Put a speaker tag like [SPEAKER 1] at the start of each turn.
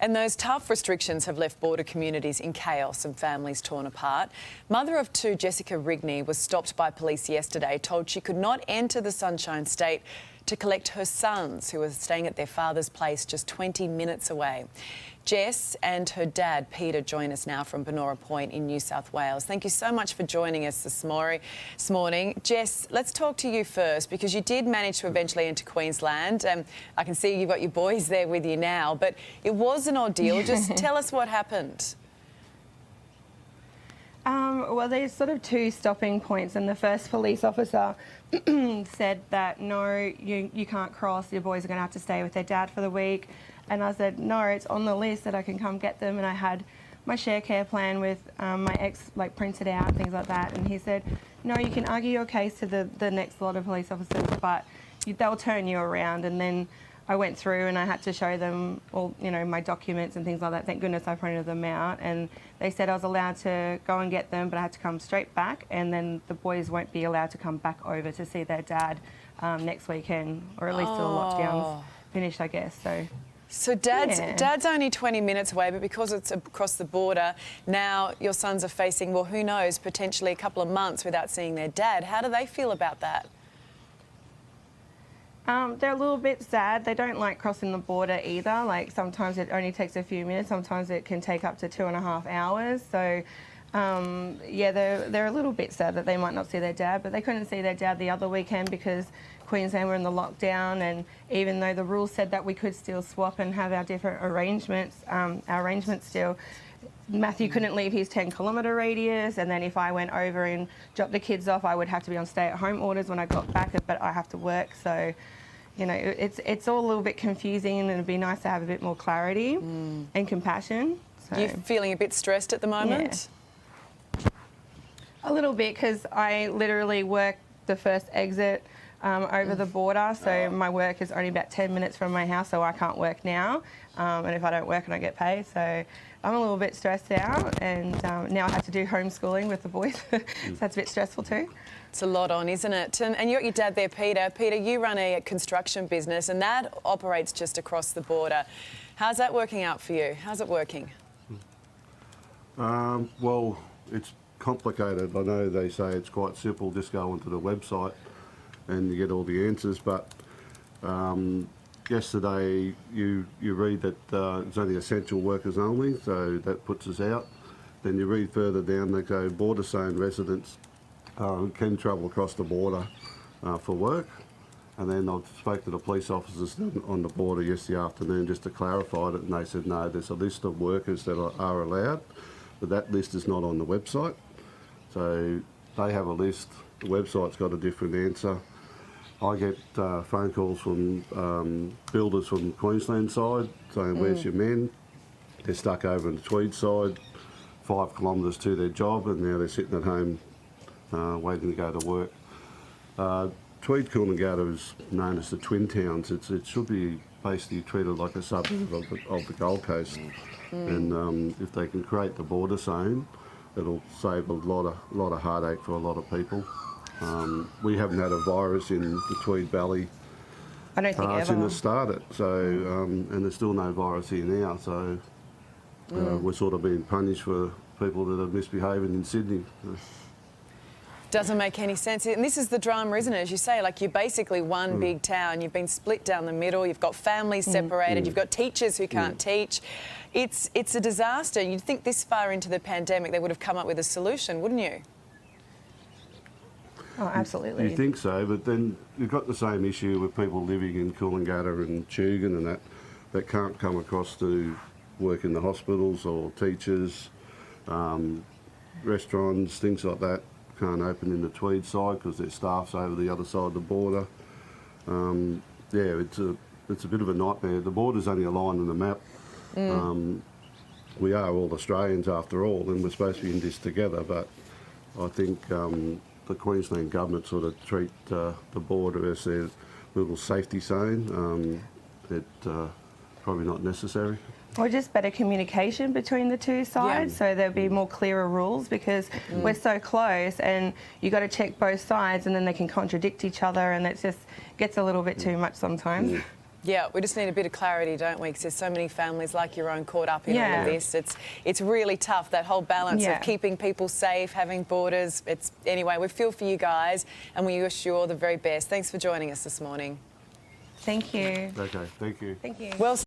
[SPEAKER 1] And those tough restrictions have left border communities in chaos and families torn apart. Mother of two, Jessica Rigney, was stopped by police yesterday, told she could not enter the Sunshine State to collect her sons, who were staying at their father's place just 20 minutes away. Jess and her dad, Peter, join us now from Benora Point in New South Wales. Thank you so much for joining us this morning. Jess, let's talk to you first, because you did manage to eventually enter Queensland. I can see you've got your boys there with you now, but it was an ordeal. Just tell us what happened.
[SPEAKER 2] Well, there's sort of two stopping points, and the first police officer said that, no, you can't cross, your boys are going to have to stay with their dad for the week. And I said, no, it's on the list that I can come get them. And I had my share care plan with my ex printed out, things like that. And he said, no, you can argue your case to the next lot of police officers, but they'll turn you around. And then I went through and I had to show them all, my documents and things like that. Thank goodness I printed them out. And they said I was allowed to go and get them, but I had to come straight back. And then the boys won't be allowed to come back over to see their dad next weekend, or at least till the lockdown's finished, I guess.
[SPEAKER 1] So Dad's only 20 minutes away, but because it's across the border, now your sons are facing, well, who knows, potentially a couple of months without seeing their dad. How do they feel about that?
[SPEAKER 2] They're a little bit sad. They don't like crossing the border either. Like, sometimes it only takes a few minutes. Sometimes it can take up to 2.5 hours. So, yeah, they're a little bit sad that they might not see their dad, but they couldn't see their dad the other weekend because Queensland were in the lockdown, and even though the rules said that we could still swap and have our different arrangements, still, Matthew couldn't leave his 10-kilometre radius, and then if I went over and dropped the kids off, I would have to be on stay-at-home orders when I got back, but I have to work, so, it's all a little bit confusing, and it'd be nice to have a bit more clarity and compassion. So.
[SPEAKER 1] You're feeling a bit stressed at the moment?
[SPEAKER 2] Yeah. A little bit, because I literally work the first exit over the border, so my work is only about 10 minutes from my house, so I can't work now, and if I don't work I don't get paid, so I'm a little bit stressed out, and now I have to do homeschooling with the boys, so that's a bit stressful too. It's
[SPEAKER 1] a lot on, isn't it? And you're your dad there, Peter. Peter, you run a construction business, and that operates just across the border. How's that working out for you? How's it working?
[SPEAKER 3] Well, it's complicated. I know they say it's quite simple, just go onto the website and you get all the answers, but yesterday you read that it's only essential workers only, so that puts us out. Then you read further down, they go border zone residents can travel across the border for work. And then I spoke to the police officers on the border yesterday afternoon just to clarify it, and they said no, there's a list of workers that are allowed, but that list is not on the website. So they have a list, the website's got a different answer. I get phone calls from builders from Queensland side saying, where's your men? They're stuck over on the Tweed side, 5 kilometres to their job, and now they're sitting at home waiting to go to work. Tweed Coolangatta is known as the Twin Towns. It should be basically treated like a suburb of the Gold Coast. And if they can create the border zone, it'll save a lot of heartache for a lot of people. We haven't had a virus in the Tweed Valley since it started, so and there's still no virus here now, so we're sort of being punished for people that are misbehaving in Sydney.
[SPEAKER 1] Doesn't make any sense. And this is the drama, isn't it? As you say, like, you're basically one big town. You've been split down the middle. You've got families separated. You've got teachers who can't teach. It's a disaster. You'd think this far into the pandemic they would have come up with a solution, wouldn't you?
[SPEAKER 2] Oh, absolutely.
[SPEAKER 3] You think so, but then you've got the same issue with people living in Coolangatta and Tugun and that can't come across to work in the hospitals, or teachers, restaurants, things like that can't open in the Tweed side because their staff's over the other side of the border. Yeah, it's a bit of a nightmare. The border's only a line on the map. We are all Australians after all, and we're supposed to be in this together, but I think the Queensland government sort of treat the border as their little safety zone. It's probably not necessary.
[SPEAKER 2] Or just better communication between the two sides, so there'll be more clearer rules, because we're so close and you got to check both sides, and then they can contradict each other, and it just gets a little bit too much sometimes.
[SPEAKER 1] Yeah, we just need a bit of clarity, don't we? Because there's so many families like your own caught up in all of this. It's really tough, that whole balance of keeping people safe, having borders. Anyway, we feel for you guys and we wish you all the very best. Thanks for joining us this morning.
[SPEAKER 2] Thank you.
[SPEAKER 3] Okay, thank you.
[SPEAKER 2] Thank you.
[SPEAKER 1] Well